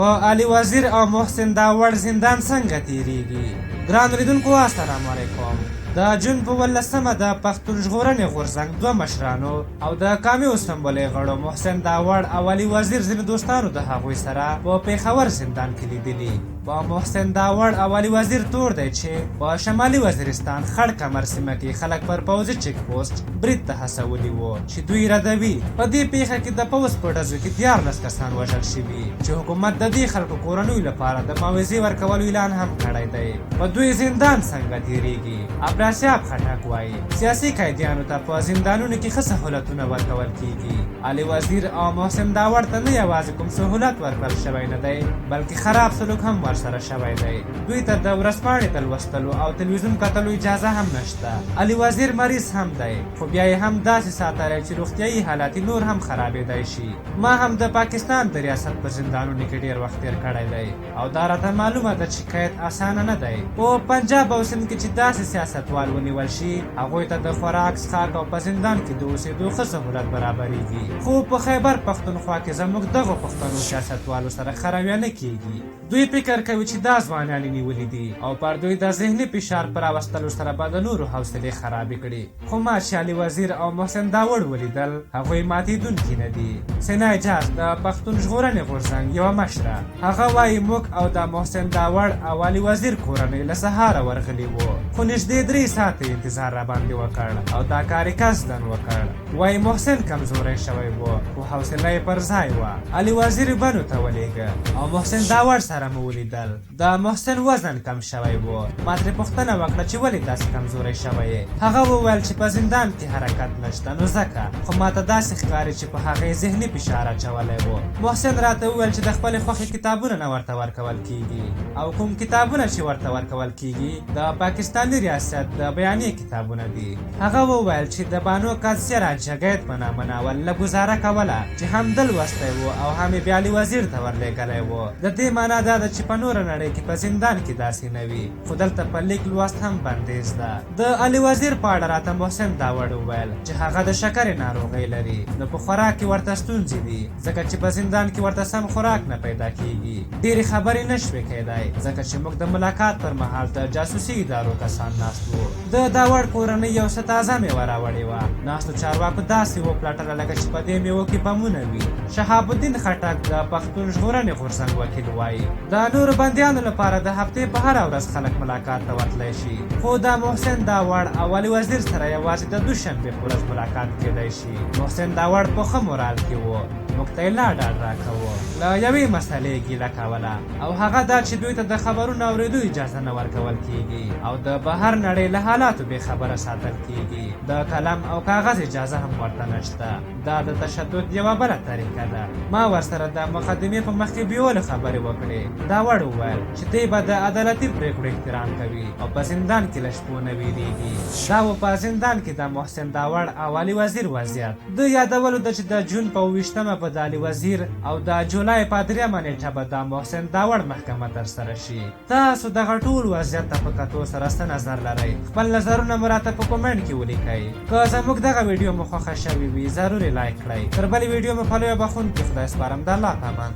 په علي وزیر او محسن داوړ زندان څنګه تیریږي؟ ګرانو لیدونکو السلام علیکم. د جون په 18مه د پښتون ژغورنې غورځنګ دوه مشرانو او د قامي اسمبلۍ غړو محسن داوړ او علي وزیر ځینې دوستانو د هغوی سره په پېښور زندان کې لیدلي. په محسن داوړ او علي وزیر تور دی چې په شمالي وزیرستان خړ کمر سیمه کې خلک پر پوځي چیک پوسټ برید ته هڅولي وو چې دوی ردوي. په دې پیښه کې د پوځ په ډزو کې 14 کسان وژل شوي چې حکومت د دې خلکو کورنیو لپاره د معاوضې ورکولو اعلان هم کړی دی. په دوی زندان څنګه تیریږي؟ عبدالرشاب خټک وایي سیاسي قیدیانو ته په زندانونو کې ښه سهولتونه ورکول کیږي. علي وزیر او محسن داوړ ته نه یوازې کوم سهولت ورکړل شوی نه دی بلکې خراب سلوک هم ورسره شوی دی. دوی ته د ورځپاڼې د لوستلو او تلویزیون کتلو اجازه هم نشته. علي وزیر مریض هم دی خو بیا یې هم داسې ساتلی چې روغتیایي حالات نور هم خرابېدی شي. ما هم د پاکستان د ریاست په زندانونو کې ډېر وخت تېر کړی دی او دا راته معلومه ده چې قید اسانه نه دی. په پنجاب او سند کې چې داسې سیاستوال ونیول شي هغوی ته د خوراک څښاک او په زندان کې د اوسېدو ښه سهولت برابریږي. خو په خیبر پښتونخوا کې زموږ دغو پښتنو سیاستوالو سره ښه رویه نه کیږي. دوی فکر کوي چې دا ځوانان یې نیولي دي او پر دوی د ذهني فشار پر راوستلو سره به د نورو حوصلې خرابې کړي. خو ما چې علي وزیر او محسن داوړ ولیدل هغوی ماتېدونکي نه دي. سینا اجاز د پښتون ژغورنې غورځنګ یوه مشره هغه وایي موږ او د محسن داوړ او علي وزیر کورنۍ له سهاره ورغلي وو خو نږدې 3 ساعته انتظار راباندې وکړ او دا کار یې قصدن وکړ. وایي محسن کمزوری شوی و خو حوصله یې پر ځای وه. علي وزیر بنو ته ولېږه او محسن داوړ سره مو ولیدل. د محسن وزن کم شوی و. ما ترې پوښتنه وکړه چې ولې داسې کمزوری شوی یې؟ هغه وویل چې په زندان کې حرکت نشته نو ځکه. خو ماته داسې ښکاري چې په هغې ذهني فشار اچولی و. محسن راته وویل چې د خپلې خوښې کتابونه نه ورته ورکول کیږي او کوم کتابونه چې ورته ورکول کیږي د پاکستاني ریاست د بیانیې کتابونه دي. هغه وویل چې د بانو قادسیه را جګید په نامه ناول له ګزاره کوله چې هم ده لوستی و او هم یې بیا علي وزیر ته ورلېږلی و. د دې معنا دا ده چې په نوره نړۍ کې په زندان کې داسې نه وي خو دلته په لیک لوست هم بندیز ده. د علي وزیر په اړه راته محسن داوړ وویل چې هغه د شکرې ناروغۍ لري نو په خوراک کې ورته ستونزې دي ځکه چې په زندان کې ورته سم خوراک نه پیدا کیږي. ډېرې خبرې نشوې کیدی ځکه چې موږ د ملاقات پر مهال د جاسوسي ادارو کسان ناست وو. د داوړ کورنۍ یو څه تازه میوه راوړې وه. ناستو چارواکو داسې وپلټله لکه چې په دې میوو کې بمونه وي. شهاب الدین خټک د پښتون ژغورنې غورځنګ وکیل وایي د نورو بندیانو لپاره د هفتې په هره ورځ خلک ملاقات ته ورتلی شي خو د محسن داوړ او علي وزیر سره یوازې د دوشنبې په ورځ ملاقات کیدی شي. محسن داوړ په ښه مورال کې و. موږ ته یې لا ډاډ راکوه. له یوې مسئلې یې ګیله کوله او هغه دا چې دوی ته د خبرونو اورېدو اجازه نه ورکول کیږي او د بهر نړۍ له حالاتو بې خبره ساتل کیږي. د قلم او کاغذ اجازه هم ورته نشته. دا د تشدد یوه بله طریقه ده. ما ورسره د مقدمې په مخکې بیولو خبرې وکړې. داوړ وویل چې دی به د عدالتي پرېکړو احترام کوي او په زندان کې له شپو نه ویرېږي. دا و په زندان کې د محسن داوړ او علي وزیر وضعیت. د یادولو ده چې د جون په 28مه به د علي وزیر او د جولای په 3مه نیټه به د محسن داوړ محکمه ترسره شي. تاسو دغه ټول وضعیت ته په کتو سره څه نظر لرئ؟ خپل نظرونه مو راته په کومنټ کې ولیکئ. که زموږ دغه ویډیو مو خوښه شوې وي ضرور یې لایک کړئ. تر بلې ویډیو مو په لویه بخښونکي خدای سپارم. د الله په امان.